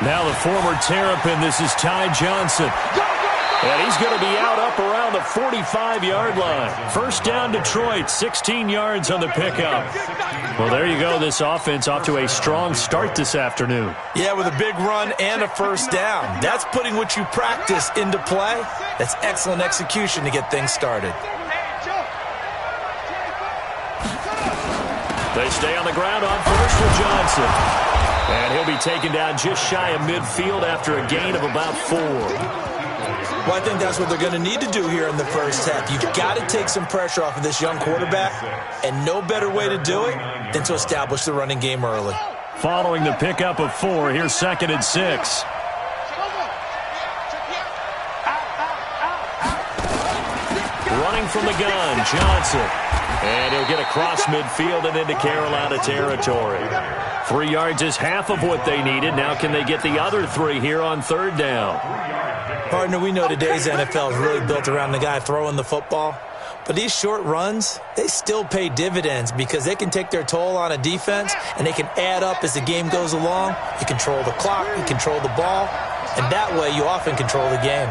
Now the former Terrapin, this is Ty Johnson. And he's going to be out up around the 45-yard line. First down, Detroit, 16 yards on the pickup. Well, there you go. This offense off to a strong start this afternoon. Yeah, with a big run and a first down. That's putting what you practice into play. That's excellent execution to get things started. They stay on the ground on first for Johnson. And he'll be taken down just shy of midfield after a gain of about 4. Well, I think that's what they're going to need to do here in the first half. You've got to take some pressure off of this young quarterback, and no better way to do it than to establish the running game early. Following the pickup of 4, here's 2nd and 6. Running from the gun, Johnson. And he'll get across midfield and into Carolina territory. 3 yards is half of what they needed. Now can they get the other 3 here on 3rd down? Partner, we know today's NFL is really built around the guy throwing the football. But these short runs, they still pay dividends because they can take their toll on a defense and they can add up as the game goes along. You control the clock, you control the ball, and that way you often control the game.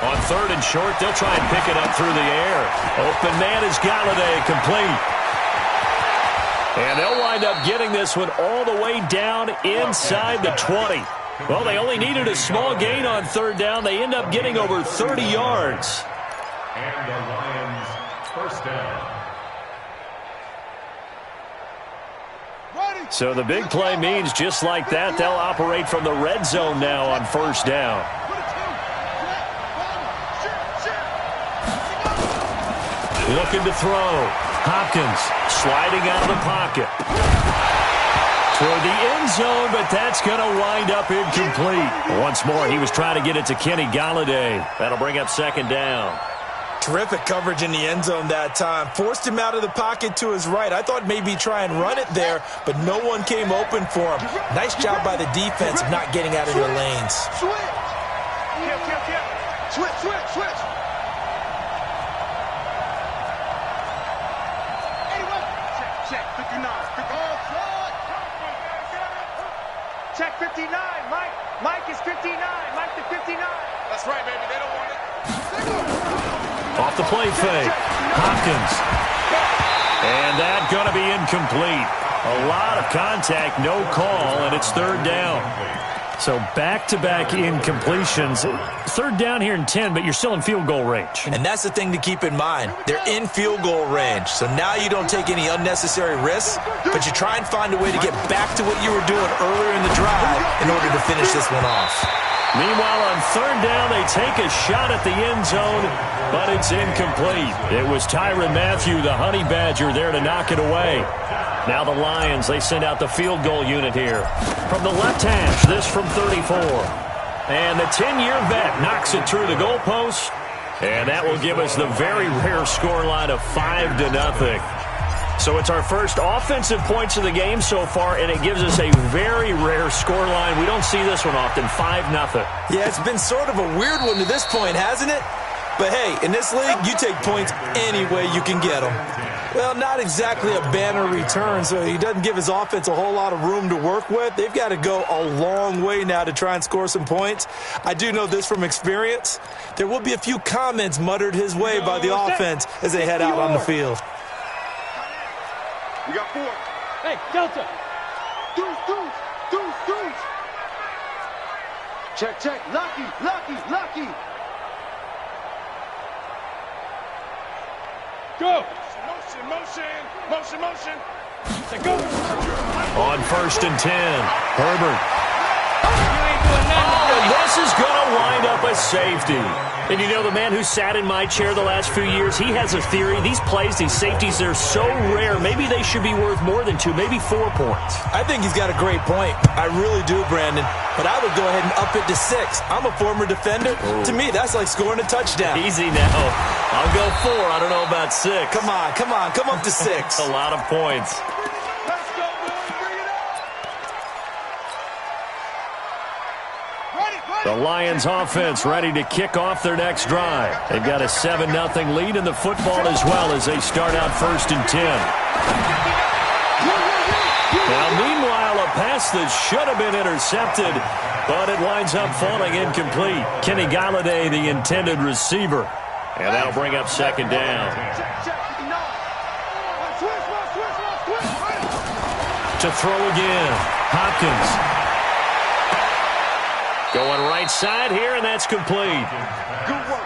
On 3rd and short, they'll try and pick it up through the air. Open man is Galladay, complete. And they'll wind up getting this one all the way down inside the 20. Well, they only needed a small gain on 3rd down. They end up getting over 30 yards. And the Lions first down. So the big play means just like that, they'll operate from the red zone now on 1st down. Looking to throw. Hopkins sliding out of the pocket. Toward the end zone, but that's going to wind up incomplete. Once more, he was trying to get it to Kenny Galladay. That'll bring up 2nd down. Terrific coverage in the end zone that time. Forced him out of the pocket to his right. I thought maybe try and run it there, but no one came open for him. Nice job by the defense of not getting out of their lanes. Switch. Check 59. Check 59. Mike is 59. Mike the 59. That's right, baby. They don't want it. Off the play fake. Hopkins. And that's going to be incomplete. A lot of contact, no call, and it's 3rd down. So back-to-back incompletions. 3rd down here in 10, but you're still in field goal range. And that's the thing to keep in mind. They're in field goal range. So now you don't take any unnecessary risks, but you try and find a way to get back to what you were doing earlier in the drive in order to finish this one off. Meanwhile, on 3rd down, they take a shot at the end zone, but it's incomplete. It was Tyrann Mathieu, the Honey Badger, there to knock it away. Now the Lions, they send out the field goal unit here. From the left hash, this from 34. And the 10-year vet knocks it through the goalpost. And that will give us the very rare scoreline of 5-0. So it's our first offensive points of the game so far, and it gives us a very rare scoreline. We don't see this one often, 5-0. Yeah, it's been sort of a weird one to this point, hasn't it? But hey, in this league, you take points any way you can get them. Well, not exactly a banner return, so he doesn't give his offense a whole lot of room to work with. They've got to go a long way now to try and score some points. I do know this from experience. There will be a few comments muttered his way by the offense as they head out on the field. We got 4. Hey, Delta. Deuce. Check. Lucky. Go. Motion. Say go. On 1st and 10, Herbert. You ain't doing nothing. And this is going to wind up a safety. And you know, the man who sat in my chair the last few years, he has a theory. These plays, these safeties, they're so rare. Maybe they should be worth more than 2, maybe 4 points. I think he's got a great point. I really do, Brandon. But I would go ahead and up it to 6. I'm a former defender. To me, that's like scoring a touchdown. Easy now. I'll go 4. I don't know about 6. Come on. Come up to 6. A lot of points. Let's go, boys. Bring it up. Ready. The The Lions offense ready to kick off their next drive. They've got a 7-0 lead in the football as well as they start out 1st and 10. Now, meanwhile, a pass that should have been intercepted, but it winds up falling incomplete. Kenny Galladay, the intended receiver. And that'll bring up 2nd down. To throw again, Hopkins. Going right side here, and that's complete.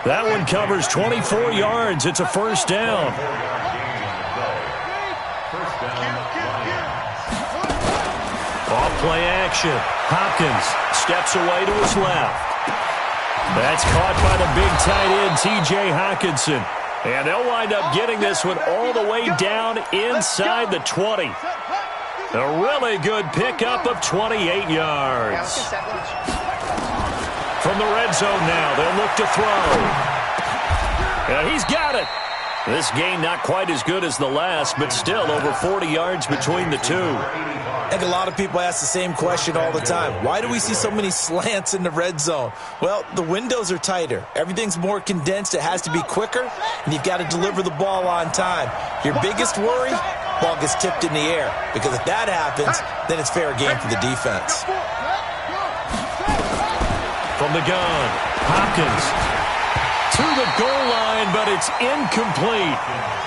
That one covers 24 yards. It's a 1st down. Off play action. Hopkins steps away to his left. That's caught by the big tight end, T.J. Hockenson. And they'll wind up getting this one all the way down inside the 20. A really good pickup of 28 yards. From the red zone now, they'll look to throw. And he's got it. This game not quite as good as the last, but still over 40 yards between the two. And a lot of people ask the same question all the time. Why do we see so many slants in the red zone? Well, the windows are tighter. Everything's more condensed. It has to be quicker, and you've got to deliver the ball on time. Your biggest worry, ball gets tipped in the air. Because if that happens, then it's fair game for the defense. From the gun, Hopkins to the goal line, but it's incomplete.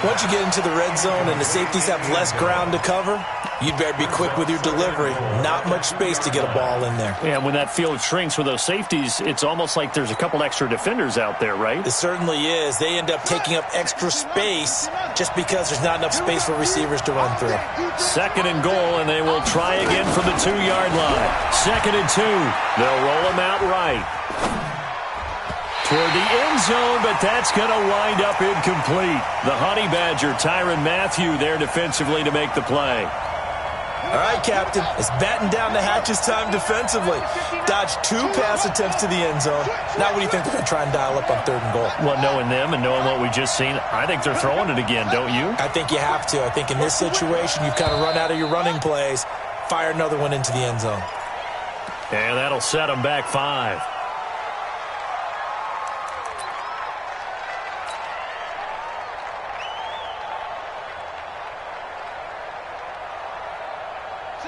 Once you get into the red zone and the safeties have less ground to cover, you'd better be quick with your delivery. Not much space to get a ball in there. Yeah, when that field shrinks with those safeties, it's almost like there's a couple extra defenders out there, right? It certainly is. They end up taking up extra space just because there's not enough space for receivers to run through. 2nd and goal, and they will try again from the 2-yard line. 2nd and 2. They'll roll him out right. Toward the end zone, but that's going to wind up incomplete. The Honey Badger, Tyrann Mathieu, there defensively to make the play. All right, Captain. It's batten down the hatches time defensively. Dodged 2 pass attempts to the end zone. Now what do you think they're going to try and dial up on 3rd and goal? Well, knowing them and knowing what we just seen, I think they're throwing it again, don't you? I think you have to. I think in this situation, you've kind of run out of your running plays. Fire another one into the end zone. And that'll set them back 5.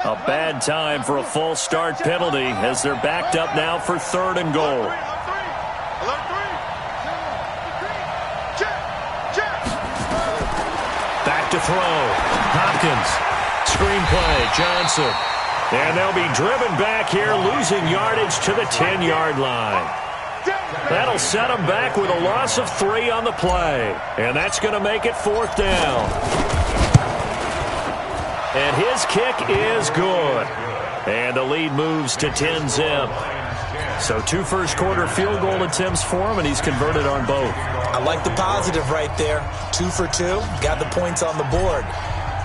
A bad time for a false start penalty as they're backed up now for 3rd and goal. Back to throw. Hopkins. Screen play. Johnson. And they'll be driven back here, losing yardage to the 10-yard line. That'll set them back with a loss of 3 on the play. And that's going to make it 4th down. And his kick is good. And the lead moves to 10-zip. So 2 first-quarter field goal attempts for him, and he's converted on both. I like the positive right there. 2 for 2. Got the points on the board.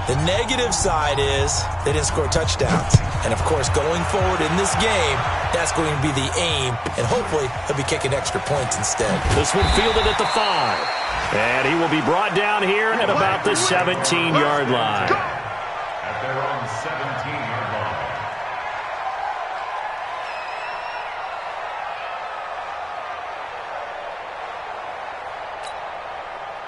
The negative side is they didn't score touchdowns. And, of course, going forward in this game, that's going to be the aim. And hopefully he'll be kicking extra points instead. This one fielded at the 5. And he will be brought down here at about the 17-yard line. They're on 17-yard line.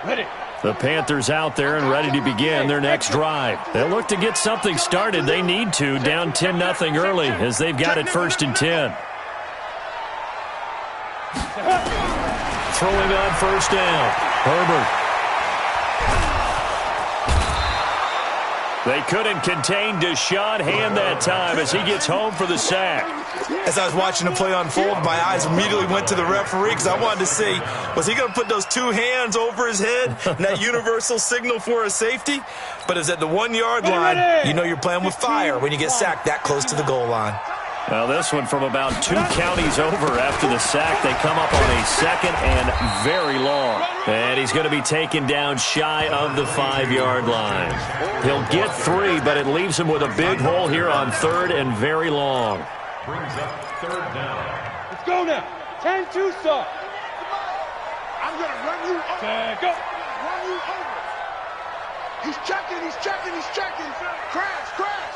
Ready. The Panthers out there and ready to begin their next drive. They'll look to get something started. They need to, down 10-0 early as they've got it 1st and 10. Throwing on 1st down. Herbert. They couldn't contain Deshaun Hand that time as he gets home for the sack. As I was watching the play unfold, my eyes immediately went to the referee because I wanted to see, was he going to put those 2 hands over his head and that universal signal for a safety? But it's at the 1-yard line. You know you're playing with fire when you get sacked that close to the goal line. Well, this one from about 2 counties over after the sack. They come up on a 2nd and very long. And he's going to be taken down shy of the 5-yard line. He'll get 3, but it leaves him with a big hole here on 3rd and very long. Brings up 3rd down. Let's go now. 10-2 start. I'm going to run you over. Go. Run you over. He's checking, he's checking, he's checking. Crash, crash.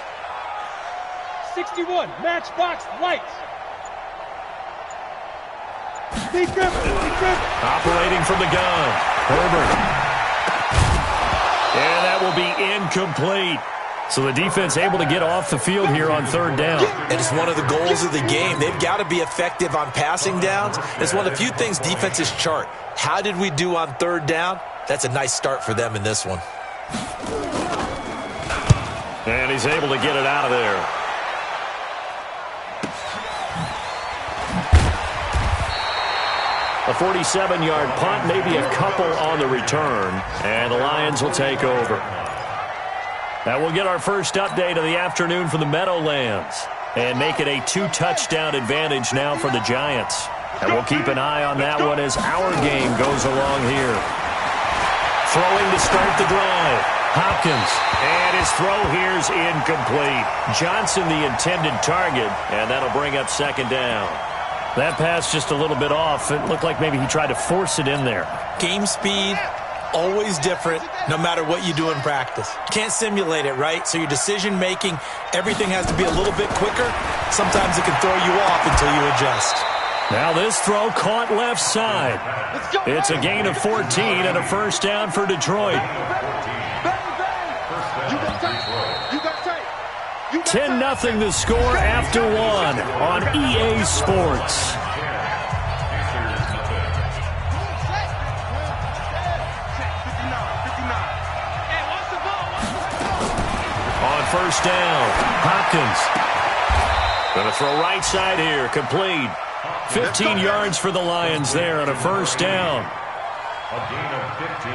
61, matchbox lights. Operating from the gun. Herbert. And that will be incomplete. So the defense able to get off the field here on third down. And it's one of the goals of the game. They've got to be effective on passing downs. It's one of the few things defenses chart. How did we do on third down? That's a nice start for them in this one. And he's able to get it out of there. A 47-yard punt, maybe a couple on the return. And the Lions will take over. That will get our first update of the afternoon from the Meadowlands and make it a 2-touchdown advantage now for the Giants. And we'll keep an eye on that one as our game goes along here. Throwing to start the drive. Hopkins. And his throw here's incomplete. Johnson the intended target, and that'll bring up second down. That pass just a little bit off. It looked like maybe he tried to force it in there. Game speed, always different, no matter what you do in practice. Can't simulate it, right? So your decision-making, everything has to be a little bit quicker. Sometimes it can throw you off until you adjust. Now this throw caught left side. It's a gain of 14 and a first down for Detroit. 10-0 the score after one on EA Sports. On first down, Hopkins. Going to throw right side here, complete. 15 yards for the Lions there on a first down. A gain of 15.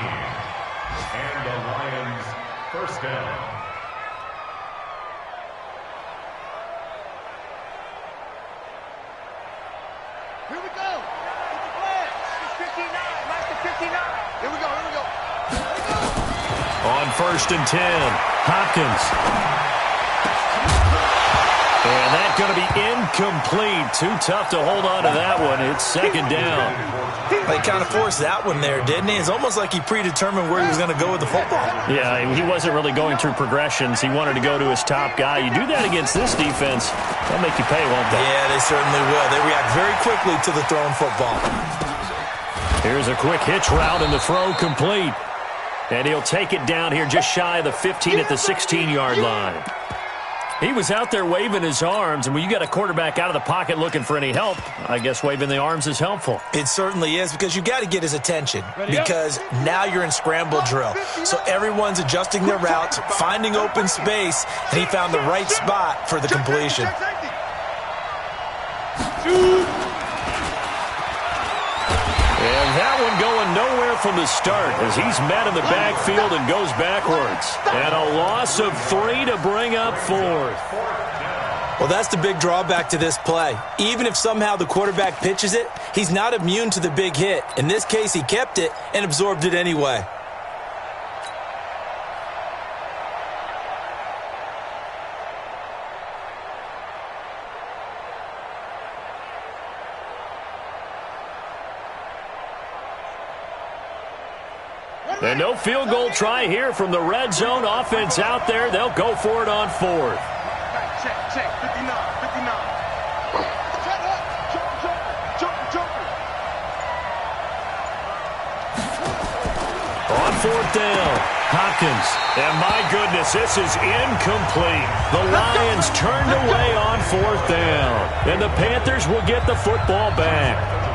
And the Lions first down. Here we go. It's the flag. It's 59. Mike the 59. Here we go. Here we go. Here we go. On first and 10, Hopkins. And that's going to be incomplete. Too tough to hold on to that one. It's second down. They kind of forced that one there, didn't he? It's almost like he predetermined where he was going to go with the football. Yeah, he wasn't really going through progressions. He wanted to go to his top guy. You do that against this defense, they'll make you pay, won't they? Yeah, they certainly will. They react very quickly to the thrown football. Here's a quick hitch route and the throw complete. And he'll take it down here just shy of the 15 at the 16-yard line. He was out there waving his arms, and when you got a quarterback out of the pocket looking for any help, I guess waving the arms is helpful. It certainly is, because you got to get his attention, because now you're in scramble drill. So everyone's adjusting their routes, finding open space, and he found the right spot for the completion. And that one going nowhere from the start as he's met in the backfield and goes backwards. And a loss of 3 to bring up fourth. Well, that's the big drawback to this play. Even if somehow the quarterback pitches it, he's not immune to the big hit. In this case, he kept it and absorbed it anyway. And no field goal try here from the red zone. Offense out there. They'll go for it on fourth. Check, 59, 59. On fourth down, Hopkins. And my goodness, this is incomplete. The Lions turned away on fourth down. And the Panthers will get the football back.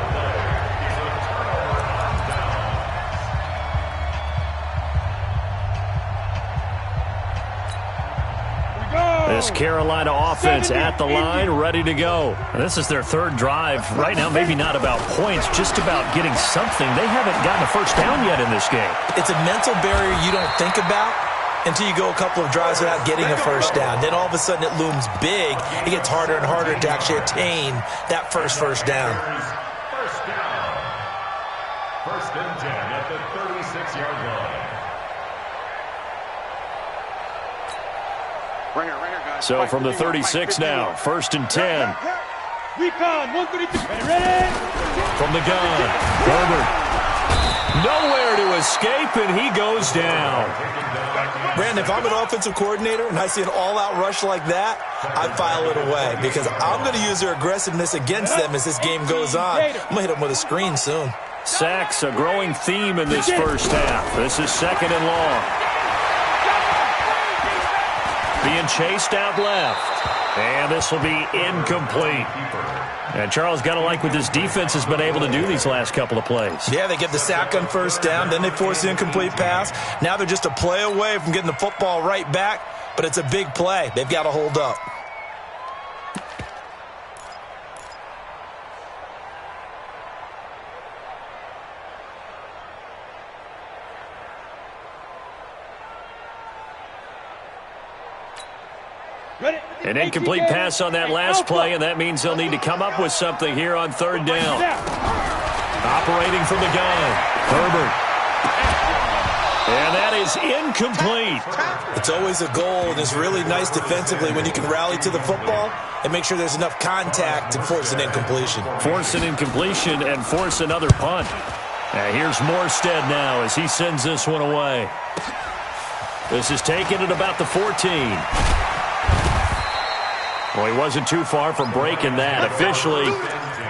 This Carolina offense at the line, ready to go. And this is their third drive. Right now, maybe not about points, just about getting something. They haven't gotten a first down yet in this game. It's a mental barrier you don't think about until you go a couple of drives without getting a first down. Then all of a sudden it looms big. It gets harder and harder to actually attain that first down. First down. First and 10 at the 36-yard line. So from the 36 now, first and 10. Recon, 132. Ready? From the gun, Herbert. Nowhere to escape, and he goes down. Brandon, if I'm an offensive coordinator and I see an all-out rush like that, I file it away because I'm going to use their aggressiveness against them as this game goes on. I'm going to hit them with a screen soon. Sacks, a growing theme in this first half. This is 2nd and long. Being chased out left. And this will be incomplete. And Charles, got to like what this defense has been able to do these last couple of plays. Yeah, they get the sack on first down, then they force the incomplete pass. Now they're just a play away from getting the football right back, but it's a big play. They've got to hold up. An incomplete pass on that last play, and that means they'll need to come up with something here on 3rd down. Operating from the gun, Herbert. And that is incomplete. It's always a goal, and it's really nice defensively when you can rally to the football and make sure there's enough contact to force an incompletion. Force an incompletion and force another punt. Here's Morstead now as he sends this one away. This is taken at about the 14. Well, he wasn't too far from breaking that. Officially,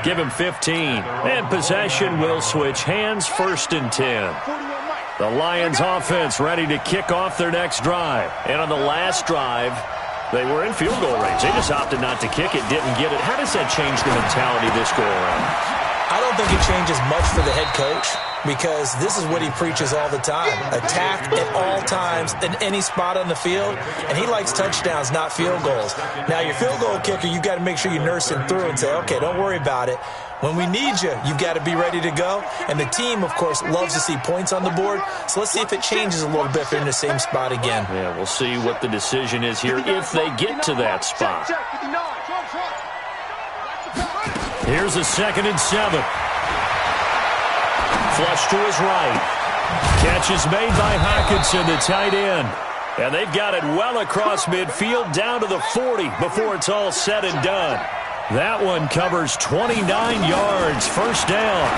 give him 15. And possession will switch hands, 1st and 10. The Lions offense ready to kick off their next drive. And on the last drive, they were in field goal range. They just opted not to kick it, didn't get it. How does that change the mentality this go around? I don't think it changes much for the head coach because this is what he preaches all the time. Attack at all times in any spot on the field, and he likes touchdowns, not field goals. Now, your field goal kicker, you've got to make sure you nurse him through and say, okay, don't worry about it. When we need you, you've got to be ready to go. And the team, of course, loves to see points on the board. So let's see if it changes a little bit if they're in the same spot again. Yeah, we'll see what the decision is here if they get to that spot. Here's a 2nd and 7. Flush to his right. Catch is made by Hockenson, the tight end. And they've got it well across midfield down to the 40 before it's all said and done. That one covers 29 yards. 1st down.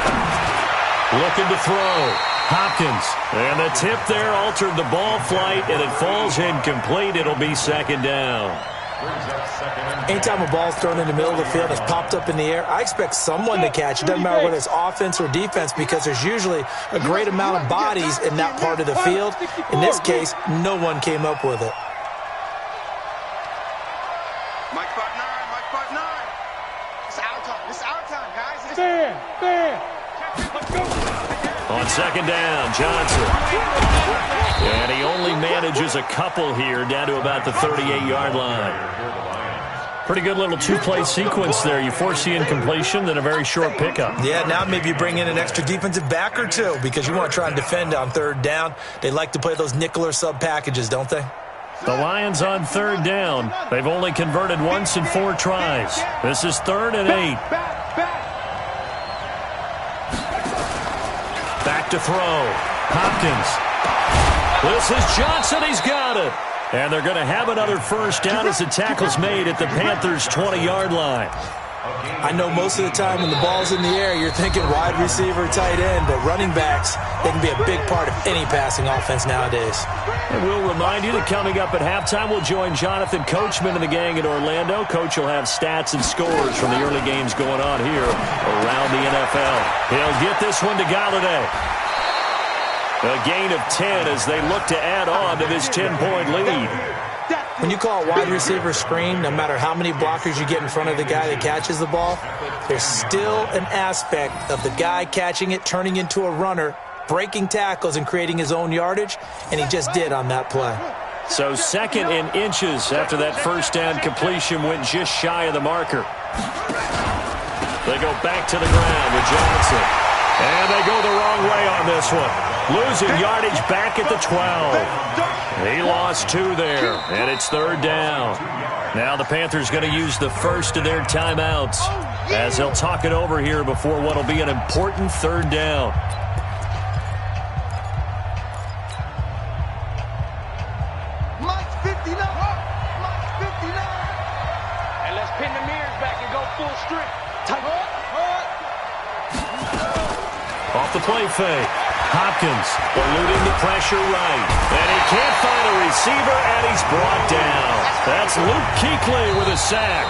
Looking to throw. Hopkins. And the tip there altered the ball flight, and it falls incomplete. It'll be 2nd down. Anytime a ball's thrown in the middle of the field, it's popped up in the air, I expect someone to catch it. Doesn't matter whether it's offense or defense because there's usually a great amount of bodies in that part of the field. In this case, no one came up with it. Mike 5-9, Mike 5-9. It's our time. It's our time, guys. Fair. Let's go. On 2nd down, Johnson. And he only manages a couple here down to about the 38-yard line. Pretty good little 2-play sequence there. You force the incompletion, then a very short pickup. Yeah, now maybe you bring in an extra defensive back or two because you want to try and defend on 3rd down. They like to play those nickel or sub packages, don't they? The Lions on 3rd down. They've only converted once in 4 tries. This is 3rd and 8. Back to throw. Hopkins. This is Johnson. He's got it. And they're going to have another 1st down as the tackle's made at the Panthers' 20-yard line. I know most of the time when the ball's in the air, you're thinking wide receiver, tight end, but running backs, they can be a big part of any passing offense nowadays. And we'll remind you that coming up at halftime, we'll join Jonathan Coachman and the gang in Orlando. Coach will have stats and scores from the early games going on here around the NFL. He'll get this one to Galladay. A gain of 10 as they look to add on to this 10-point lead. When you call a wide receiver screen, no matter how many blockers you get in front of the guy that catches the ball, there's still an aspect of the guy catching it, turning into a runner, breaking tackles and creating his own yardage, and he just did on that play. So 2nd and inches after that 1st down completion went just shy of the marker. They go back to the ground with Johnson. And they go the wrong way on this one. Losing yardage back at the 12. He lost 2 there, and it's 3rd down. Now the Panthers going to use the first of their timeouts as they'll talk it over here before what will be an important 3rd down. Mike 59. Mike 59. And let's pin the mirrors back and go full strength. Off the play fake. Hopkins eluding the pressure right. And he can't find a receiver, and he's brought down. That's Luke Kuechly with a sack.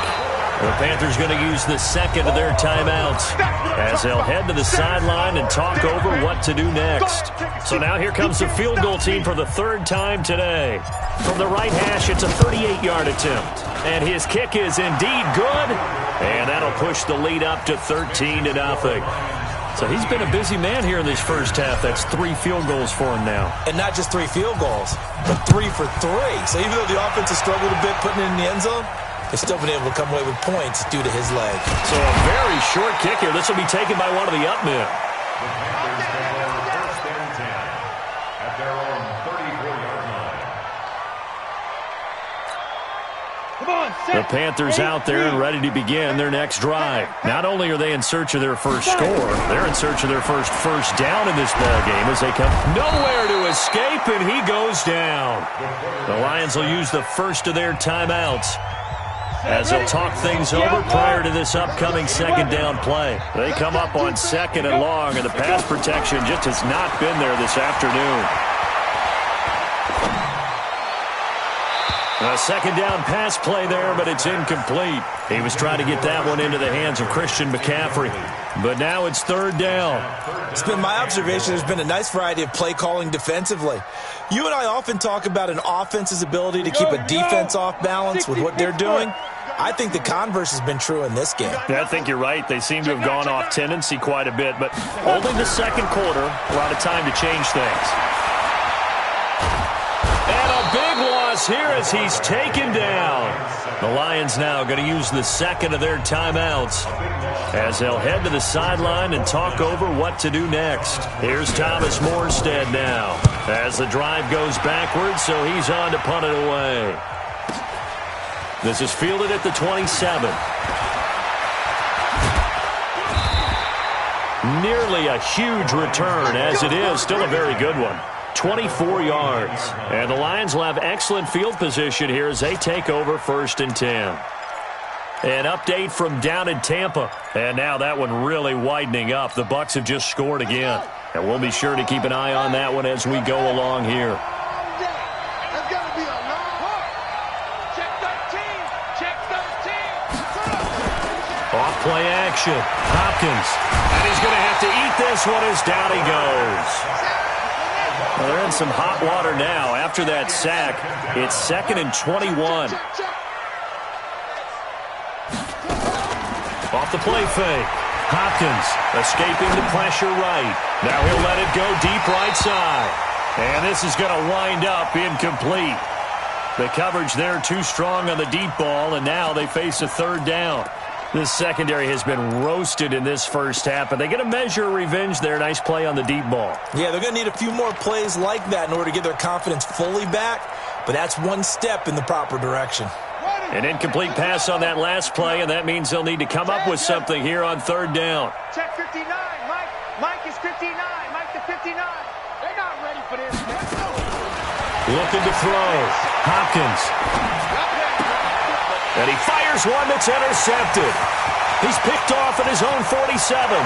The Panthers going to use the second of their timeouts as they'll head to the sideline and talk over what to do next. So now here comes the field goal team for the third time today. From the right hash, it's a 38-yard attempt. And his kick is indeed good. And that'll push the lead up to 13-0. So he's been a busy man here in this first half. That's 3 field goals for him now. And not just 3 field goals, but 3 for 3. So even though the offense has struggled a bit putting it in the end zone, they've still been able to come away with points due to his leg. So a very short kick here. This will be taken by one of the up men. The Panthers take over first and 10 at their own 34-yard line. Come on, The Panthers out there and ready to begin their next drive. Not only are they in search of their first score, they're in search of their first down in this ball game as they come nowhere to escape, and he goes down. The Lions will use the first of their timeouts as they'll talk things over prior to this upcoming second down play. They come up on second and long, and the pass protection just has not been there this afternoon. A second down pass play there, but it's incomplete. He was trying to get that one into the hands of Christian McCaffrey. But now it's third down. It's been my observation there's been a nice variety of play calling defensively. You and I often talk about an offense's ability to keep a defense off balance with what they're doing. I think the converse has been true in this game. Yeah, I think you're right. They seem to have gone off tendency quite a bit, but only the second quarter, a lot of time to change things. And a big loss here as he's taken down. The Lions now going to use the second of their timeouts as they'll head to the sideline and talk over what to do next. Here's Thomas Morstead now as the drive goes backwards, so he's on to punt it away. This is fielded at the 27. Nearly a huge return, as it is still a very good one. 24 yards. And the Lions will have excellent field position here as they take over first and 10. An update from down in Tampa. And now that one really widening up. The Bucs have just scored again. And we'll be sure to keep an eye on that one as we go along here. That's got to be a long one. Check 13. Check 13. Off play action. Hopkins. And he's going to have to eat this one as down he goes. Well, they're in some hot water now. After that sack, it's 2nd and 21. Off the play fake. Hopkins escaping the pressure right. Now he'll let it go deep right side. And this is going to wind up incomplete. The coverage there too strong on the deep ball, and now they face a third down. This secondary has been roasted in this first half, but they get a measure of revenge there. Nice play on the deep ball. Yeah, they're going to need a few more plays like that in order to get their confidence fully back, but that's one step in the proper direction. An incomplete pass on that last play, and that means they'll need to come up with something here on third down. Check 59. Mike is 59. Mike to 59. They're not ready for this. Looking to throw. Hopkins. And he fires one that's intercepted. He's picked off at his own 47. And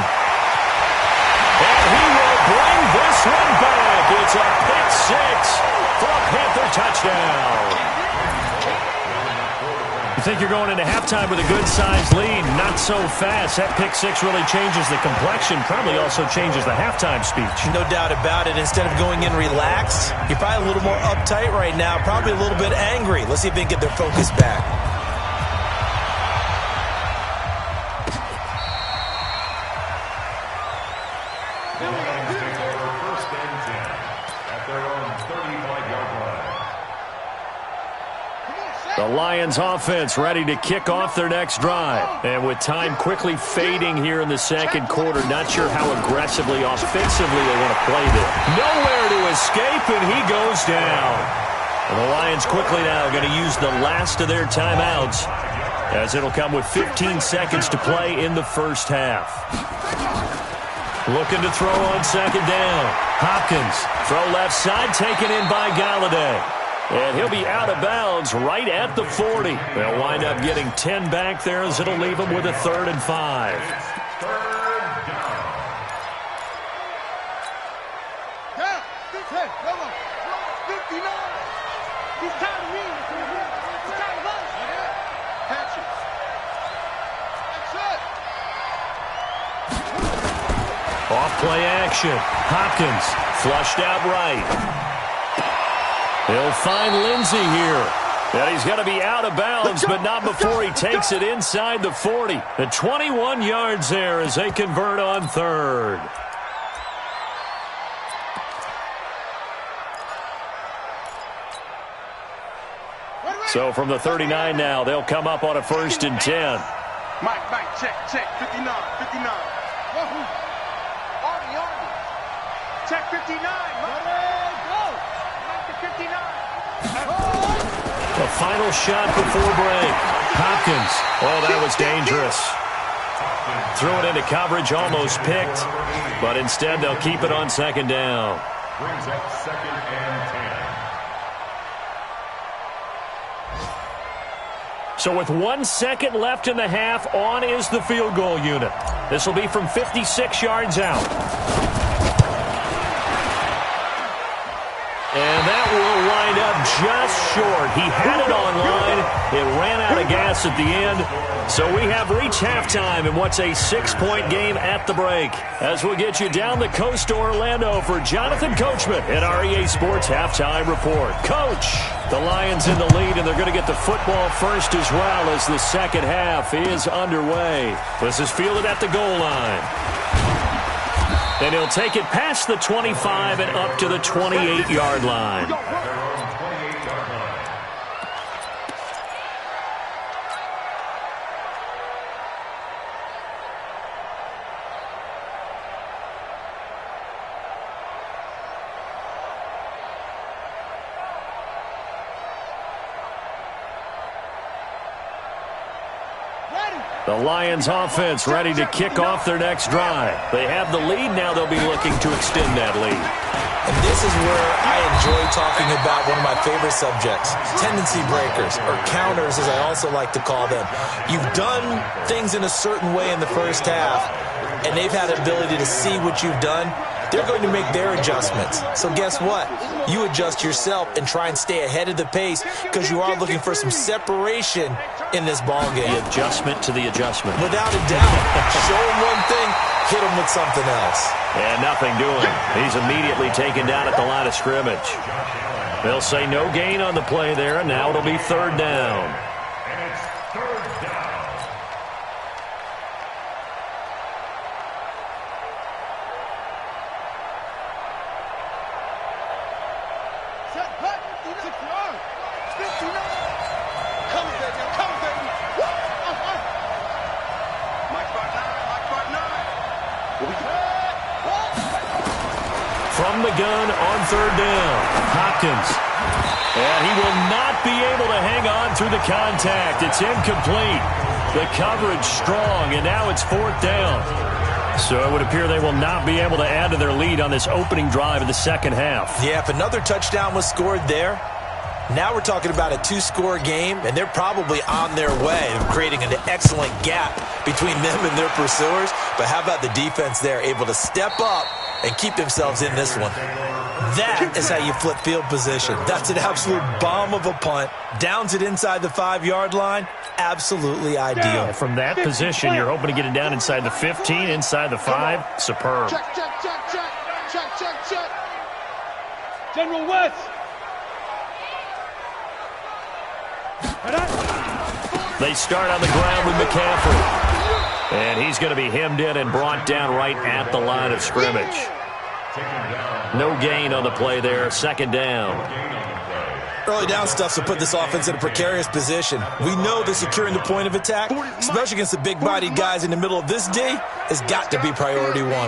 he will bring this one back. It's a pick six for a Panther touchdown. You think you're going into halftime with a good-sized lead. Not so fast. That pick six really changes the complexion. Probably also changes the halftime speech. No doubt about it. Instead of going in relaxed, you're probably a little more uptight right now. Probably a little bit angry. Let's see if they can get their focus back. The Lions offense ready to kick off their next drive. And with time quickly fading here in the second quarter, not sure how aggressively, offensively they want to play this. Nowhere to escape, and he goes down. And the Lions quickly now going to use the last of their timeouts as it'll come with 15 seconds to play in the first half. Looking to throw on second down. Hopkins, throw left side, taken in by Galladay. And he'll be out of bounds right at the 40. They'll wind up getting 10 back there as it'll leave them with a 3rd and 5. 59. He's tired of me. He's tired of us. Catch it. That's it. Off-play action. Hopkins flushed out right. He'll find Lindsey here. And he's going to be out of bounds, but not before he takes it inside the 40. The 21 yards there as they convert on third. So from the 39 now, they'll come up on a 1st and 10. Mike, check. 59. Army. Check 59. Go. Mike to 59. The final shot before break. Hopkins. Oh, that was dangerous. Threw it into coverage, almost picked. But instead, they'll keep it on 2nd down. Brings up 2nd and 10. So with 1 second left in the half, on is the field goal unit. This will be from 56 yards out. And that will wind up just short. He had it online. It ran out of gas at the end. So we have reached halftime in what's a 6-point game at the break. As we'll get you down the coast to Orlando for Jonathan Coachman at our EA Sports Halftime Report. Coach, the Lions in the lead, and they're going to get the football first as well as the second half is underway. This is fielded at the goal line. And he'll take it past the 25 and up to the 28-yard line. They're on 28-yard line. The Lions offense ready to kick off their next drive. They have the lead. Now they'll be looking to extend that lead. And this is where I enjoy talking about one of my favorite subjects, tendency breakers, or counters as I also like to call them. You've done things in a certain way in the first half, and they've had the ability to see what you've done. They're going to make their adjustments. So guess what? You adjust yourself and try and stay ahead of the pace because you are looking for some separation in this ball game. The adjustment to the adjustment. Without a doubt. Show him one thing, hit him with something else. And nothing doing. He's immediately taken down at the line of scrimmage. They'll say no gain on the play there, and now it'll be 3rd down. And it's 3rd down. Set, cut. 59. Come, baby. Mike 59. From the gun on 3rd down, Hopkins. And he will not be able to hang on through the contact. It's incomplete. The coverage strong, and now it's 4th down. So it would appear they will not be able to add to their lead on this opening drive of the second half. Yeah, if another touchdown was scored there, now we're talking about a 2-score game, and they're probably on their way of creating an excellent gap between them and their pursuers. But how about the defense there, able to step up and keep themselves in this one? That is how you flip field position. That's an absolute bomb of a punt. Downs it inside the 5-yard line. Absolutely ideal. And from that position, you're hoping to get it down inside the 15, inside the 5. Superb. Check. General West. They start on the ground with McCaffrey. And he's going to be hemmed in and brought down right at the line of scrimmage. No gain on the play there. 2nd down. Early down stuff to put this offense in a precarious position. We know that securing the point of attack, especially against the big-bodied guys in the middle of this day, has got to be priority 1. To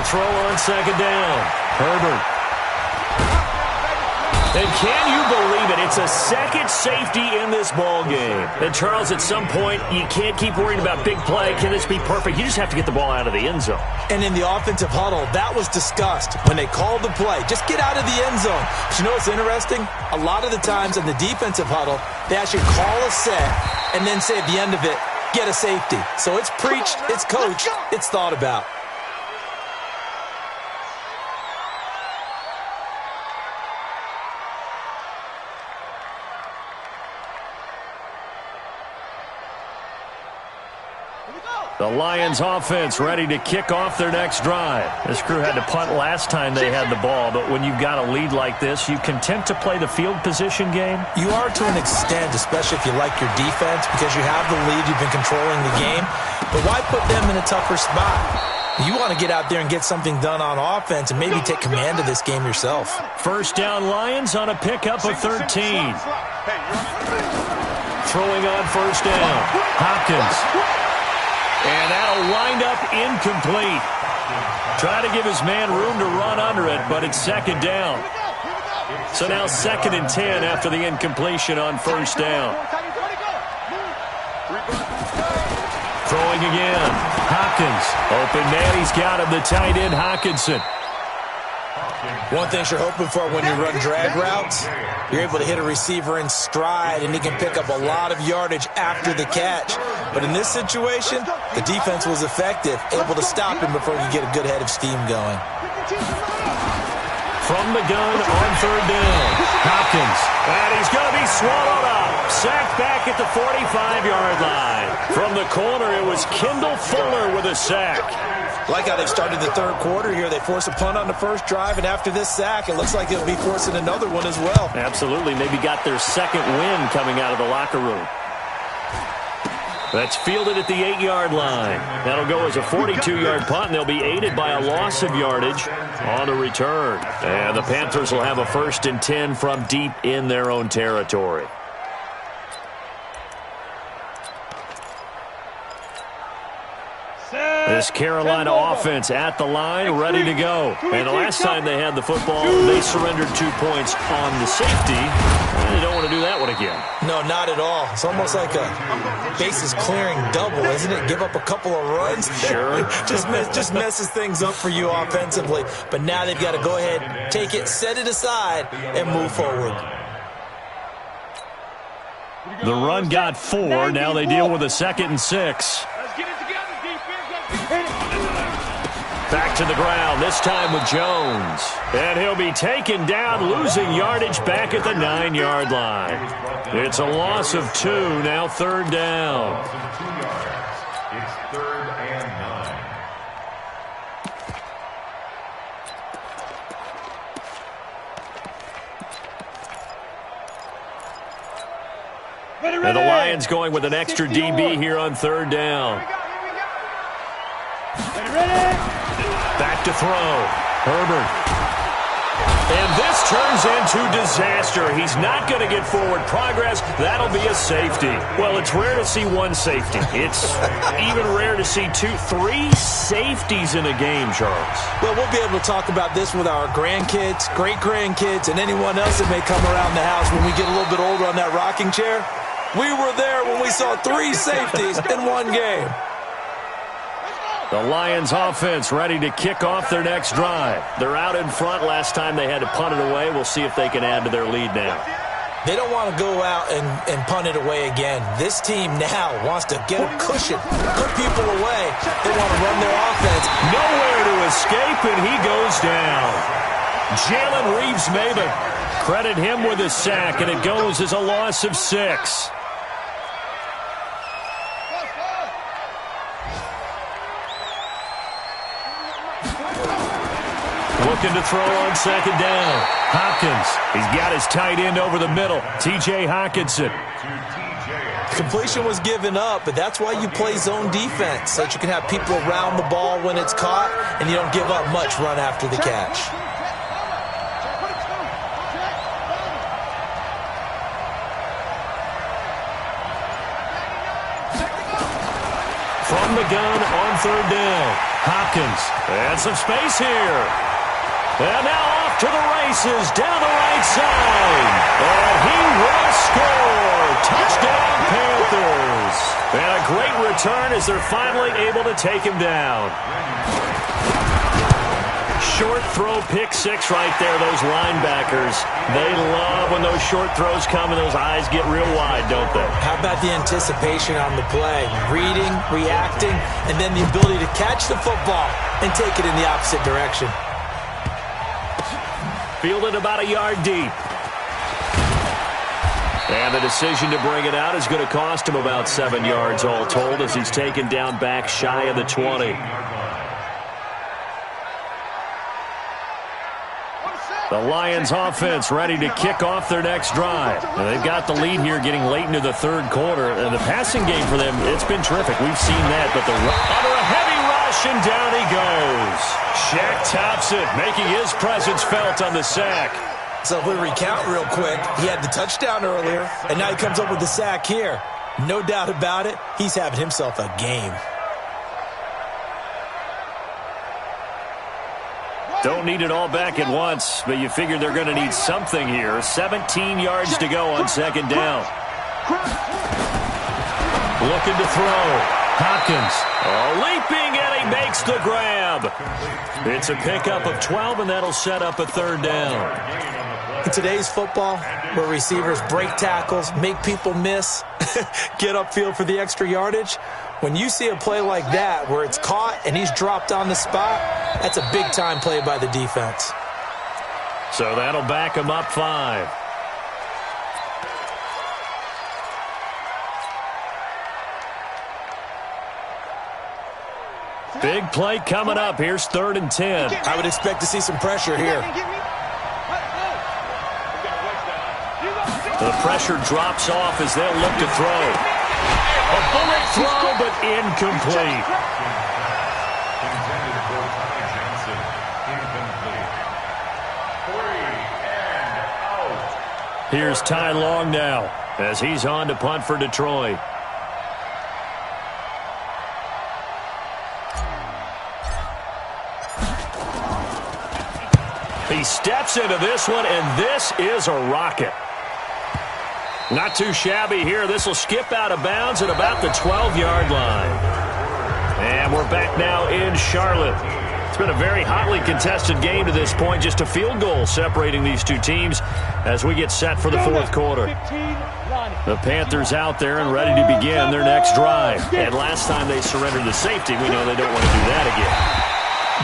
throw on 2nd down, Herbert. And can you believe it? It's a second safety in this ball game. And, Charles, at some point, you can't keep worrying about big play. Can this be perfect? You just have to get the ball out of the end zone. And in the offensive huddle, that was discussed when they called the play. Just get out of the end zone. But you know what's interesting? A lot of the times in the defensive huddle, they actually call a set and then say at the end of it, get a safety. So it's preached, it's coached, it's thought about. The Lions offense ready to kick off their next drive. This crew had to punt last time they had the ball, but when you've got a lead like this, you content to play the field position game? You are to an extent, especially if you like your defense, because you have the lead, you've been controlling the game. But why put them in a tougher spot? You want to get out there and get something done on offense and maybe take command of this game yourself. First down Lions on a pickup of 13. Throwing on first down. Hopkins. And that'll wind up incomplete. Try to give his man room to run under it, but it's second down. So now 2nd and 10 after the incompletion on first down. Throwing again. Hopkins. Open man. He's got him, the tight end, Hockenson. One thing you're hoping for when you run drag routes, you're able to hit a receiver in stride, and he can pick up a lot of yardage after the catch. But in this situation, the defense was effective, able to stop him before he could get a good head of steam going. From the gun on third down, Hopkins. And he's going to be swallowed up. Sacked back at the 45-yard line. From the corner, it was Kendall Fuller with a sack. Like how they've started the third quarter here. They force a punt on the first drive, and after this sack, it looks like they'll be forcing another one as well. Absolutely. Maybe got their second win coming out of the locker room. That's fielded at the 8-yard line. That'll go as a 42-yard punt, and they'll be aided by a loss of yardage on the return. And the Panthers will have a 1st and 10 from deep in their own territory. This Carolina offense at the line, ready to go. And the last time they had the football, they surrendered 2 points on the safety. And they don't want to do that one again. No, not at all. It's almost like a bases clearing double, isn't it? Give up a couple of runs. Sure. just messes things up for you offensively. But now they've got to go ahead, take it, set it aside, and move forward. The run got 4. Now they deal with a 2nd and 6. Back to the ground, this time with Jones. And he'll be taken down, losing yardage back at the 9-yard line. It's a loss of 2, now 3rd down. It's 3rd and 9. And the Lions going with an extra DB here on 3rd down. Back to throw. Herbert. And this turns into disaster. He's not going to get forward progress. That'll be a safety. Well, it's rare to see one safety. It's even rare to see 3 safeties in a game, Charles. Well, we'll be able to talk about this with our grandkids, great-grandkids, and anyone else that may come around the house when we get a little bit older on that rocking chair. We were there when we saw 3 safeties in one game. The Lions offense ready to kick off their next drive. They're out in front. Last time they had to punt it away. We'll see if they can add to their lead now. They don't want to go out and punt it away again. This team now wants to get a cushion, put people away. They want to run their offense. Nowhere to escape, and he goes down. Jalen Reeves-Maybin. Credit him with a sack, and it goes as a loss of 6. Looking to throw on 2nd down. Hopkins. He's got his tight end over the middle. T.J. Hockenson. Completion was given up, but that's why you play zone defense, so that you can have people around the ball when it's caught, and you don't give up much run after the catch. From the gun on 3rd down. Hopkins. And some space here. And now off to the races down the right side. And he will score. Touchdown, Panthers. And a great return as they're finally able to take him down. Short throw, pick 6 right there. Those linebackers, they love when those short throws come and those eyes get real wide, don't they? How about the anticipation on the play? Reading, reacting, and then the ability to catch the football and take it in the opposite direction. Fielded about a yard deep. And the decision to bring it out is going to cost him about 7 yards all told as he's taken down back shy of the 20. The Lions offense ready to kick off their next drive. Now, they've got the lead here getting late into the third quarter. And the passing game for them, it's been terrific. We've seen that. But under a heavy rush, and down he goes. Shaq Thompson making his presence felt on the sack. So if we recount real quick, he had the touchdown earlier, and now he comes up with the sack here. No doubt about it, he's having himself a game. Don't need it all back at once, but you figure they're going to need something here. 17 yards to go on second down. Looking to throw. Hopkins leaping, and he makes the grab. It's a pickup of 12, and that'll set up a third down. In today's football, where receivers break tackles, make people miss, get upfield for the extra yardage, when you see a play like that where it's caught and he's dropped on the spot, that's a big-time play by the defense. So that'll back him up 5. Big play coming up. Here's 3rd and 10. I would expect to see some pressure here. The pressure drops off as they'll look to throw. A bullet throw, but incomplete. Intended for Ty Johnson. Incomplete. 3 and out. Here's Ty Long now as he's on to punt for Detroit. He steps into this one, and this is a rocket. Not too shabby here. This will skip out of bounds at about the 12-yard line. And we're back now in Charlotte. It's been a very hotly contested game to this point. Just a field goal separating these two teams as we get set for the fourth quarter. The Panthers out there and ready to begin their next drive. And last time they surrendered the safety, we know they don't want to do that again.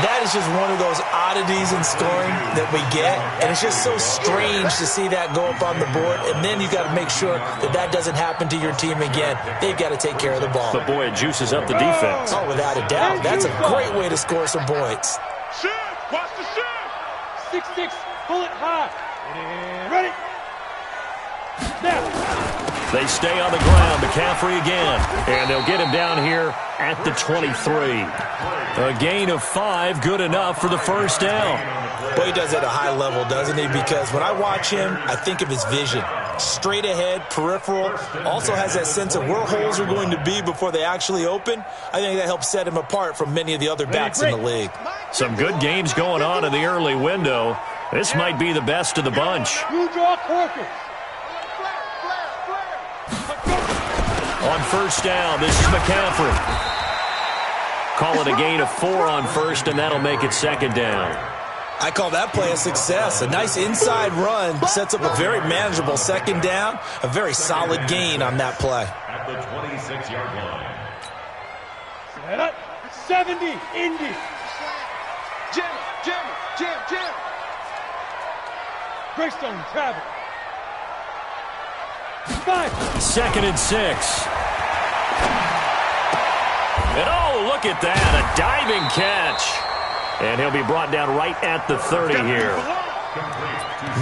That is just one of those oddities in scoring that we get, and it's just so strange to see that go up on the board, and then you got to make sure that that doesn't happen to your team again. They've got to take care of the ball. But, boy, it juices up the defense. Oh, without a doubt. That's a great way to score some points. Shift! Watch the shift! 6-6, pull it high. Ready? Now. They stay on the ground. McCaffrey again. And they'll get him down here at the 23. A gain of 5, good enough for the first down. Well, he does it at a high level, doesn't he? Because when I watch him, I think of his vision. Straight ahead, peripheral. Also has that sense of where holes are going to be before they actually open. I think that helps set him apart from many of the other backs in the league. Some good games going on in the early window. This might be the best of the bunch. You draw corkers. On first down, this is McCaffrey. Call it a gain of 4 on first, and that'll make it second down. I call that play a success. A nice inside run sets up a very manageable second down. A very solid gain on that play. At the 26-yard line. Set up. 70, Indy. Jim. Greystone, travel. 5. 2nd and 6. And oh, look at that, a diving catch. And he'll be brought down right at the 30 here.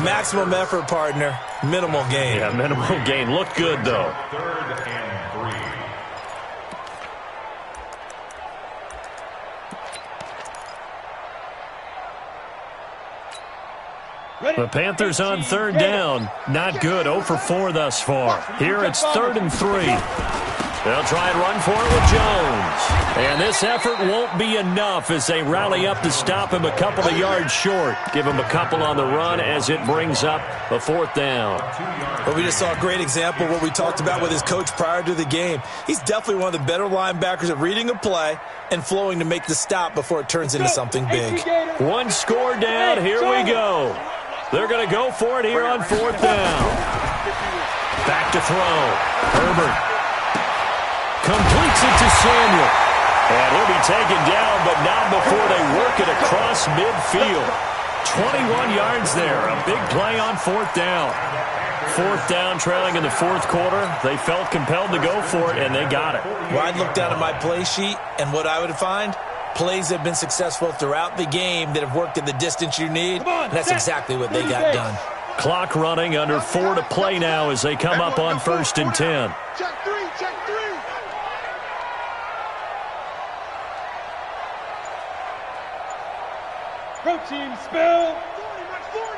Maximum effort, partner. Minimal gain. Yeah, minimal gain. Looked good, though. 3rd and 3. The Panthers on 3rd down. Not good. 0 for 4 thus far. Here it's 3rd and 3. They'll try and run for it with Jones. And this effort won't be enough as they rally up to stop him a couple of yards short. Give him a couple on the run as it brings up a 4th down. Well, we just saw a great example of what we talked about with his coach prior to the game. He's definitely one of the better linebackers at reading a play and flowing to make the stop before it turns into something big. 1 score down. Here we go. They're going to go for it here on 4th down. Back to throw. Herbert completes it to Samuel. And he'll be taken down, but not before they work it across midfield. 21 yards there. A big play on fourth down. Fourth down, trailing in the fourth quarter. They felt compelled to go for it, and they got it. Well, I'd look down at my play sheet, and what I would find, plays have been successful throughout the game that have worked in the distance you need, and that's exactly what they got done. Clock running, under 4 to play now as they come up on 1st and 10. Check three, check three. Pro team spell. 40, Mark 40.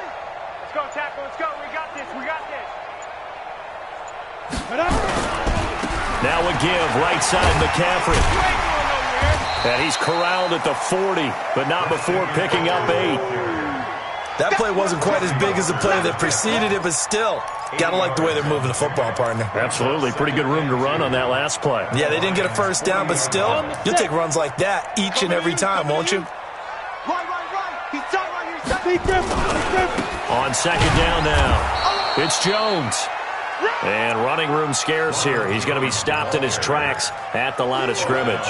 Let's go, tackle. Let's go. We got this. We got this. Now a give, right side, McCaffrey. And he's corralled at the 40, but not before picking up 8. That play wasn't quite as big as the play that preceded it, but still, gotta like the way they're moving the football, partner. Absolutely. Pretty good room to run on that last play. Yeah, they didn't get a first down, but still, you'll take runs like that each and every time, won't you? Right. He's tight right here. He's tight. On 2nd down now, it's Jones. And running room scarce here. He's going to be stopped in his tracks at the line of scrimmage.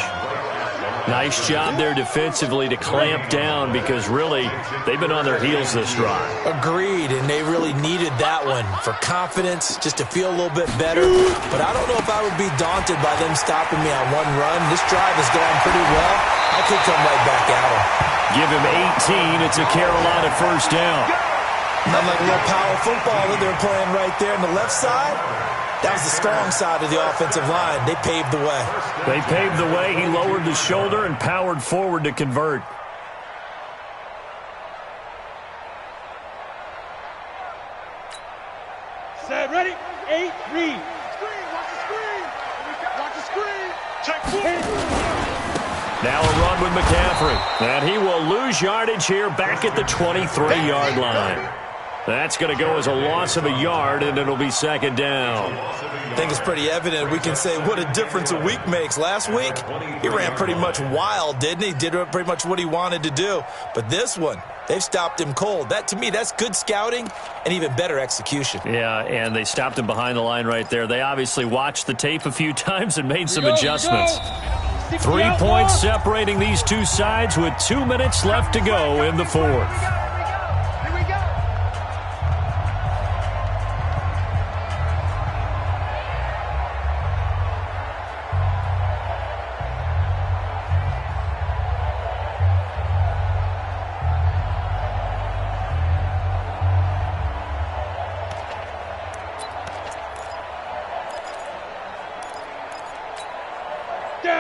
Nice job there defensively to clamp down because really they've been on their heels this drive. Agreed, and they really needed that one for confidence, just to feel a little bit better. But I don't know if I would be daunted by them stopping me on one run. This drive has gone pretty well. I could come right back at them. Give him 18. It's a Carolina first down. Not like a little power football that they're playing right there on the left side. That was the strong side of the offensive line. They paved the way. They paved the way. He lowered the shoulder and powered forward to convert. Set, ready? 8, read. Screen, watch the screen. Watch the screen. Check 4. Now a run with McCaffrey. And he will lose yardage here back at the 23-yard line. That's going to go as a loss of a yard, and it'll be 2nd down. I think it's pretty evident. We can say what a difference a week makes. Last week, he ran pretty much wild, didn't he? Did pretty much what he wanted to do. But this one, they've stopped him cold. That, to me, that's good scouting and even better execution. Yeah, and they stopped him behind the line right there. They obviously watched the tape a few times and made some adjustments. 3 points separating these two sides with 2 minutes left to go in the fourth.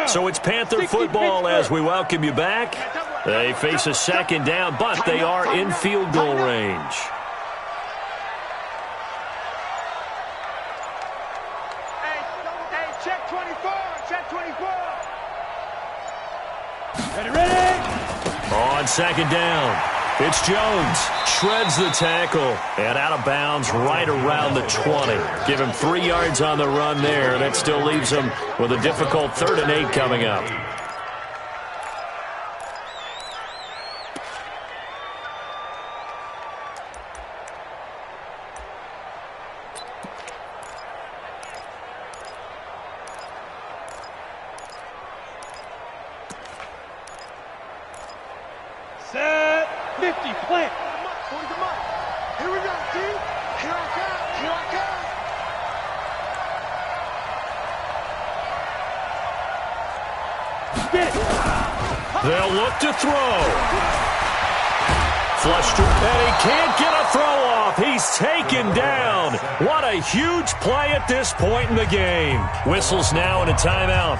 So it's Panther football as we welcome you back. They face a 2nd down, but they are in field goal range. Hey, check 24. Check 24. Ready. On 2nd down, it's Jones. Shreds the tackle and out of bounds right around the 20. Give him 3 yards on the run there. That still leaves him with a difficult 3rd and 8 coming up. Set. 50. Plant. Here we go, team. Here I come. Get it. They'll look to throw. Flushed and he can't get a throw off. He's taken down. What a huge play at this point in the game. Whistles now and a timeout.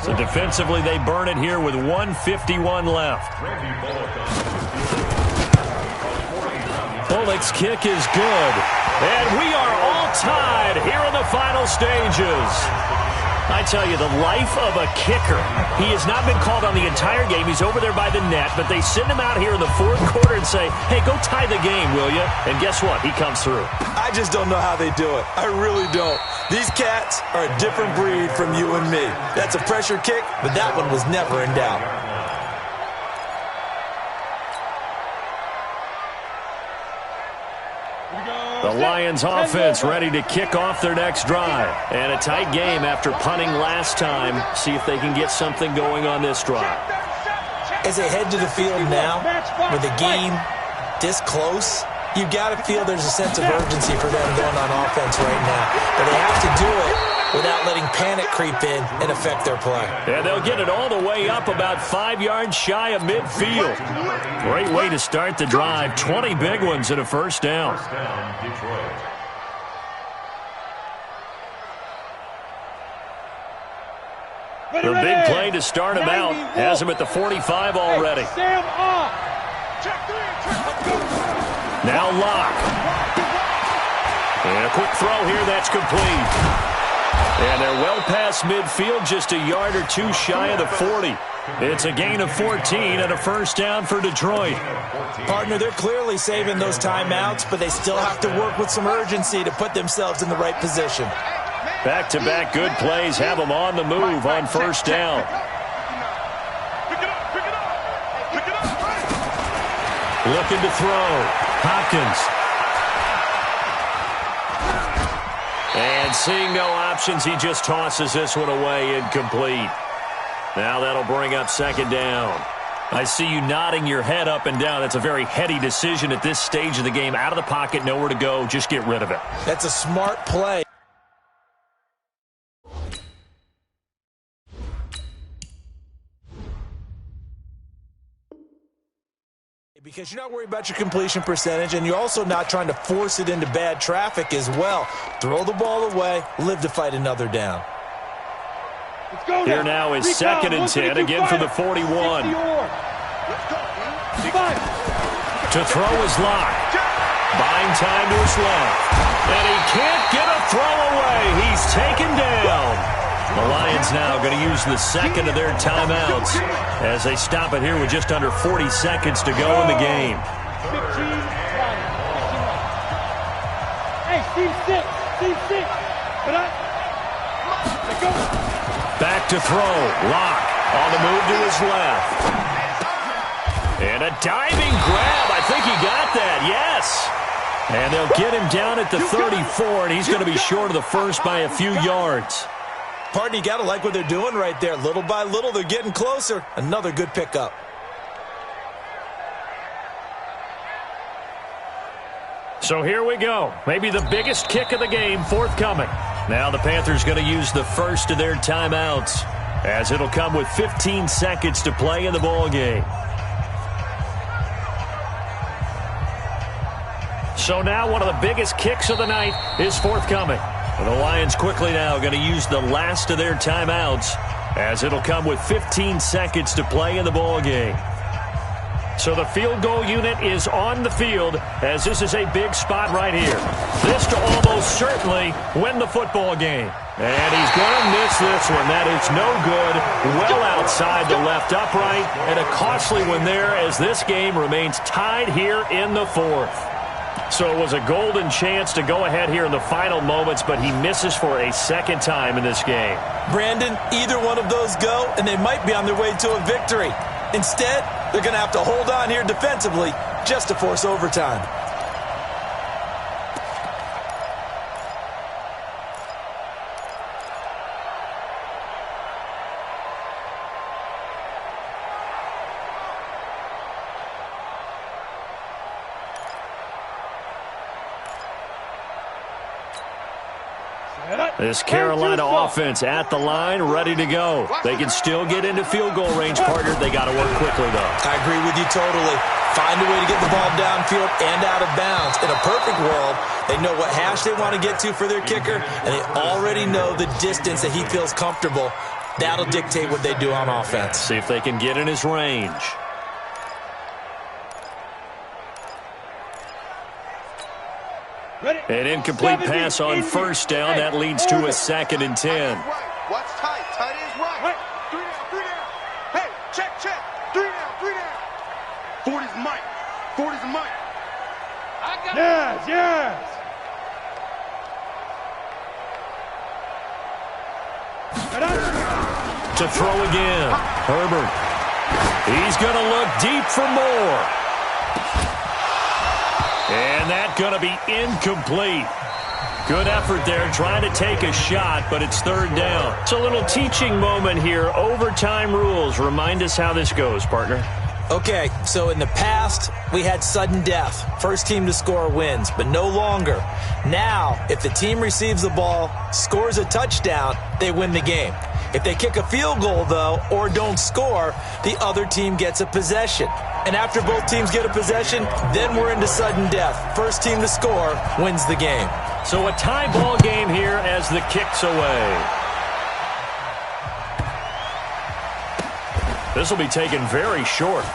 So defensively they burn it here with 1:51 left. Bullock's kick is good. And we are all tied here in the final stages. I tell you, the life of a kicker. He has not been called on the entire game. He's over there by the net, but they send him out here in the fourth quarter and say, hey, go tie the game, will you? And guess what? He comes through. I just don't know how they do it. I really don't. These cats are a different breed from you and me. That's a pressure kick, but that one was never in doubt. The Lions offense ready to kick off their next drive. And a tight game after punting last time. See if they can get something going on this drive. As they head to the field now, with the game this close, you've got to feel there's a sense of urgency for them going on offense right now. But they have to do it without letting panic creep in and affect their play. And they'll get it all the way up about 5 yards shy of midfield. Great way to start the drive. 20 big ones and a first down. First down, Detroit. The big play to start him out has him at the 45 already. Now Locke. And a quick throw here, that's complete. And they're well past midfield, just a yard or two shy of the 40. It's a gain of 14 and a first down for Detroit. Partner, they're clearly saving those timeouts, but they still have to work with some urgency to put themselves in the right position. Back-to-back good plays have them on the move on first down. Looking to throw. Hopkins. And seeing no options, he just tosses this one away, incomplete. Now that'll bring up second down. I see you nodding your head up and down. That's a very heady decision at this stage of the game. Out of the pocket, nowhere to go. Just get rid of it. That's a smart play. Because you're not worried about your completion percentage, and you're also not trying to force it into bad traffic as well. Throw the ball away, live to fight another down. Here now is second and 10, again from the 41. To throw is Locke. Buying time to his left. And he can't get a throw away. He's taken down. The Lions now going to use the second of their timeouts as they stop it here with just under 40 seconds to go in the game. Hey, Steve, sit. Back to throw. Locke on the move to his left. And a diving grab. I think he got that. Yes. And they'll get him down at the 34, and he's going to be short of the first by a few yards. Partner, you got to like what they're doing right there. Little by little, they're getting closer. Another good pickup. So here we go. Maybe the biggest kick of the game forthcoming. Now the Panthers going to use the first of their timeouts, as it'll come with 15 seconds to play in the ball game. So now one of the biggest kicks of the night is forthcoming. And the Lions quickly now going to use the last of their timeouts, as it'll come with 15 seconds to play in the ball game. So the field goal unit is on the field, as this is a big spot right here. This to almost certainly win the football game. And he's going to miss this one. That is no good. Well outside the left upright, and a costly one there, as this game remains tied here in the fourth. So it was a golden chance to go ahead here in the final moments, but he misses for a second time in this game. Brandon, either one of those go, and they might be on their way to a victory. Instead, they're going to have to hold on here defensively just to force overtime. This Carolina offense at the line, ready to go. They can still get into field goal range, partner. They got to work quickly, though. I agree with you totally. Find a way to get the ball downfield and out of bounds. In a perfect world, they know what hash they want to get to for their kicker, and they already know the distance that he feels comfortable. That'll dictate what they do on offense. See if they can get in his range. An incomplete pass on first down. That leads to a second and 10. Watch tight. Tight is right. 3 down. Hey, check. 3 down. 40's Mike. I got it. Yes. To throw again. Herbert. He's going to look deep for more. And that's going to be incomplete. Good effort there, trying to take a shot, but it's third down. It's a little teaching moment here. Overtime rules. Remind us how this goes, partner. Okay, so in the past, we had sudden death. First team to score wins, but no longer. Now, if the team receives the ball, scores a touchdown, they win the game. If they kick a field goal, though, or don't score, the other team gets a possession. And after both teams get a possession, then we're into sudden death. First team to score wins the game. So a tie ball game here as the kick's away. This will be taken very short.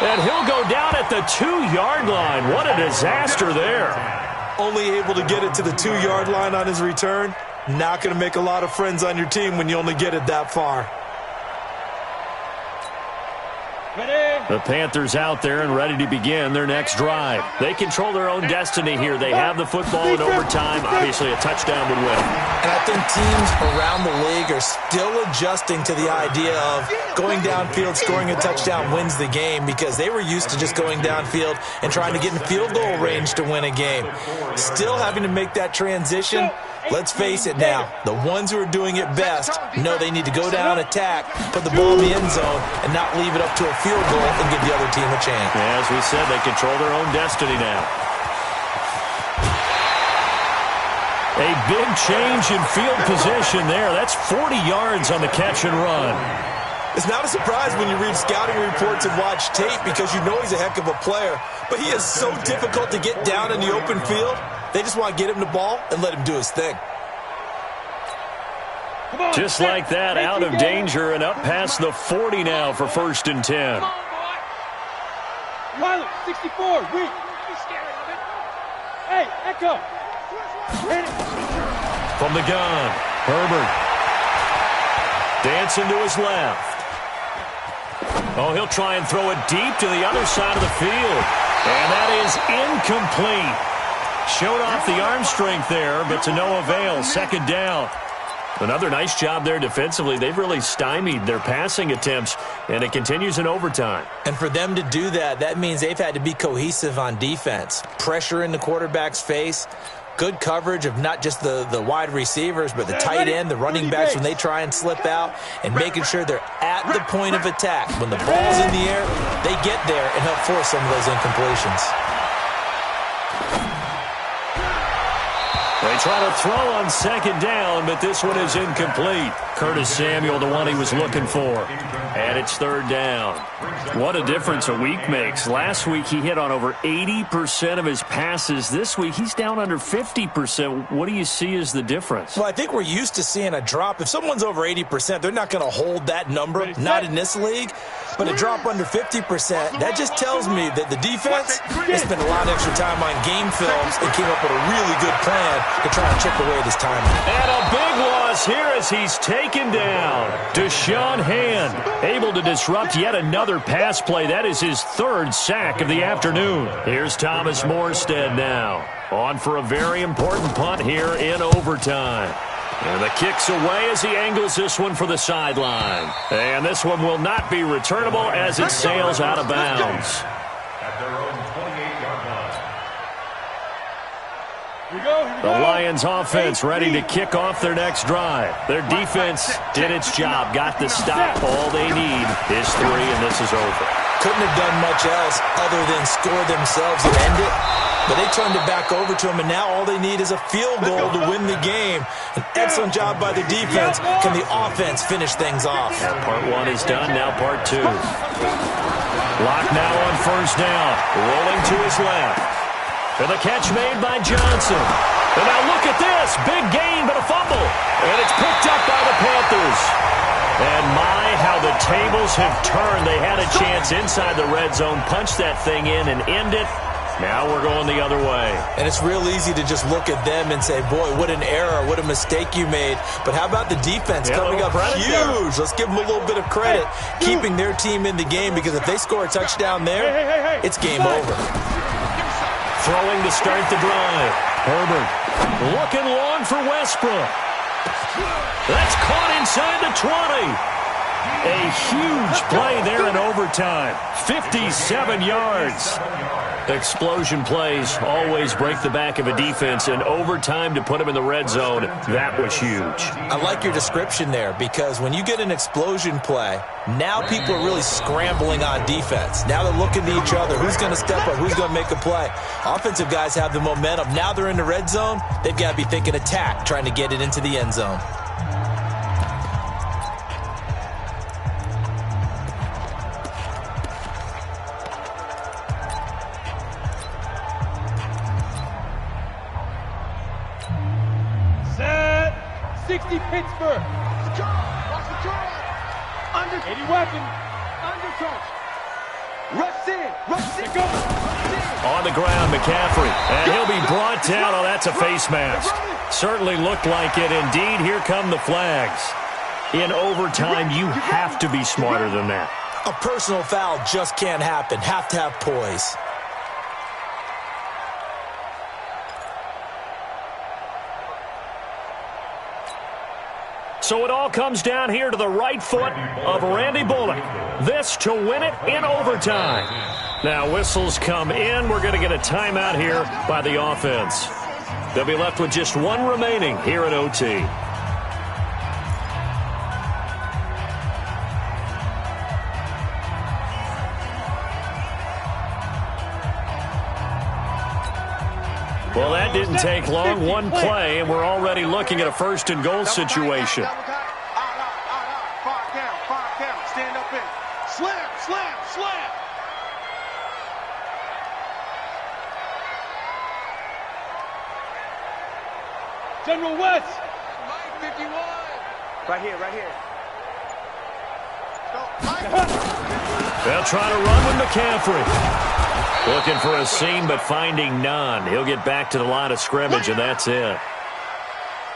And he'll go down at the 2-yard line. What a disaster there. Only able to get it to the 2-yard line on his return. Not going to make a lot of friends on your team when you only get it that far. The Panthers out there and ready to begin their next drive. They control their own destiny here. They have the football in overtime. Obviously, a touchdown would win. And I think teams around the league are still adjusting to the idea of going downfield, scoring a touchdown wins the game, because they were used to just going downfield and trying to get in field goal range to win a game. Still having to make that transition. Let's face it now, the ones who are doing it best know they need to go down, attack, put the ball in the end zone, and not leave it up to a field goal and give the other team a chance. Yeah, as we said, they control their own destiny now. A big change in field position there. That's 40 yards on the catch and run. It's not a surprise when you read scouting reports and watch tape, because you know he's a heck of a player, but he is so difficult to get down in the open field. They just want to get him the ball and let him do his thing. Just like that, out of danger and up past the 40 now for 1st and 10. Tyler, 64, weak. Be scared of it. Hey, Echo. From the gun, Herbert. Dancing to his left. Oh, he'll try and throw it deep to the other side of the field. And that is incomplete. Showed off the arm strength there, but to no avail. 2nd down. Another nice job there defensively. They've really stymied their passing attempts, and it continues in overtime. And for them to do that, that means they've had to be cohesive on defense. Pressure in the quarterback's face. Good coverage of not just the wide receivers, but the tight end, the running backs when they try and slip out, and making sure they're at the point of attack. When the ball's in the air, they get there and help force some of those incompletions. They try to throw on 2nd down, but this one is incomplete. Curtis Samuel, the one he was looking for. And it's 3rd down. What a difference a week makes. Last week he hit on over 80% of his passes. This week he's down under 50%. What do you see as the difference? Well, I think we're used to seeing a drop. If someone's over 80%, they're not going to hold that number, not in this league. But a drop under 50%, that just tells me that the defense, they spent a lot of extra time on game films and came up with a really good plan to try and chip away this time. And a big loss here as he's taken down. Deshaun Hand able to disrupt yet another pass play. That is his 3rd sack of the afternoon. Here's Thomas Morstead now. On for a very important punt here in overtime. And the kick's away as he angles this one for the sideline. And this one will not be returnable as it sails out of bounds. At their own 28-yard line. The Lions offense ready to kick off their next drive. Their defense did its job, got the stop. All they need is 3, and this is over. Couldn't have done much else other than score themselves and end it. But they turned it back over to him, and now all they need is a field goal to win the game. An excellent job by the defense. Can the offense finish things off? Yeah, part 1 is done, now part 2. Lock now on 1st down. Rolling to his left. And the catch made by Johnson. And now look at this. Big gain, but a fumble. And it's picked up by the Panthers. And my, how the tables have turned. They had a chance inside the red zone, punch that thing in and end it. Now we're going the other way. And it's real easy to just look at them and say, boy, what an error, what a mistake you made. But how about the defense coming up huge? Let's give them a little bit of credit, keeping their team in the game, because if they score a touchdown there, it's game over. Throwing to start the drive. Herbert looking long for Westbrook. That's caught inside the 20. A huge play there in overtime. 57 yards. Explosion plays always break the back of a defense, and overtime to put them in the red zone, that was huge. I like your description there, because when you get an explosion play, now people are really scrambling on defense. Now they're looking to each other. Who's going to step up? Who's going to make a play? Offensive guys have the momentum. Now they're in the red zone. They've got to be thinking attack, trying to get it into the end zone. Pittsburgh. Watch the turn. Under. 80 weapon. Under touch. Rush in. Rush in. Go. On the ground, McCaffrey. And he'll be brought down. Oh, that's a face mask. Certainly looked like it. Indeed, here come the flags. In overtime, you have to be smarter than that. A personal foul just can't happen. Have to have poise. So it all comes down here to the right foot of Randy Bullock. This to win it in overtime. Now whistles come in. We're going to get a timeout here by the offense. They'll be left with just one remaining here at OT. Well, that didn't take long. One play, and we're already looking at a first and goal situation. Far down. Stand up in. Slam. General West. Mike 51. Right here. They'll try to run with McCaffrey. Looking for a seam, but finding none. He'll get back to the line of scrimmage, and that's it.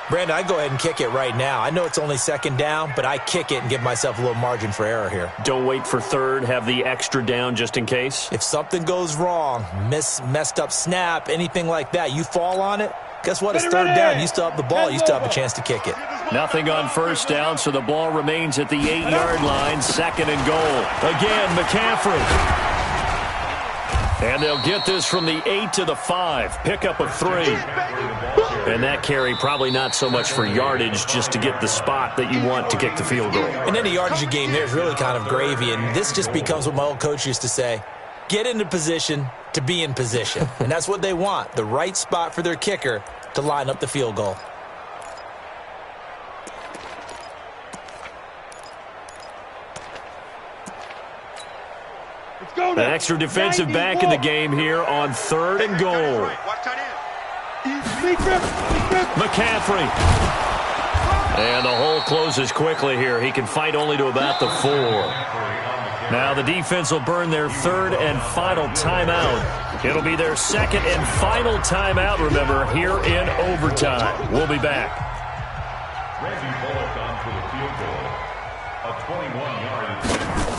Brandon, I'd go ahead and kick it right now. I know it's only second down, but I kick it and give myself a little margin for error here. Don't wait for third. Have the extra down just in case. If something goes wrong, messed up snap, anything like that, you fall on it, guess what? It's third down. You still have the ball. You still have a chance to kick it. Nothing on first down, so the ball remains at the 8-yard line. Second and goal. Again, McCaffrey. And they'll get this from the 8 to the 5. Pickup of 3. And that carry probably not so much for yardage, just to get the spot that you want to kick the field goal. And any yardage game there is really kind of gravy. And this just becomes what my old coach used to say. Get into position to be in position. And that's what they want. The right spot for their kicker to line up the field goal. An extra defensive back in the game here on third and goal. McCaffrey. And the hole closes quickly here. He can fight only to about the 4. Now the defense will burn their third and final timeout. It'll be their second and final timeout, remember, here in overtime. We'll be back. Randy Bullock on for the field goal. A 21-yard.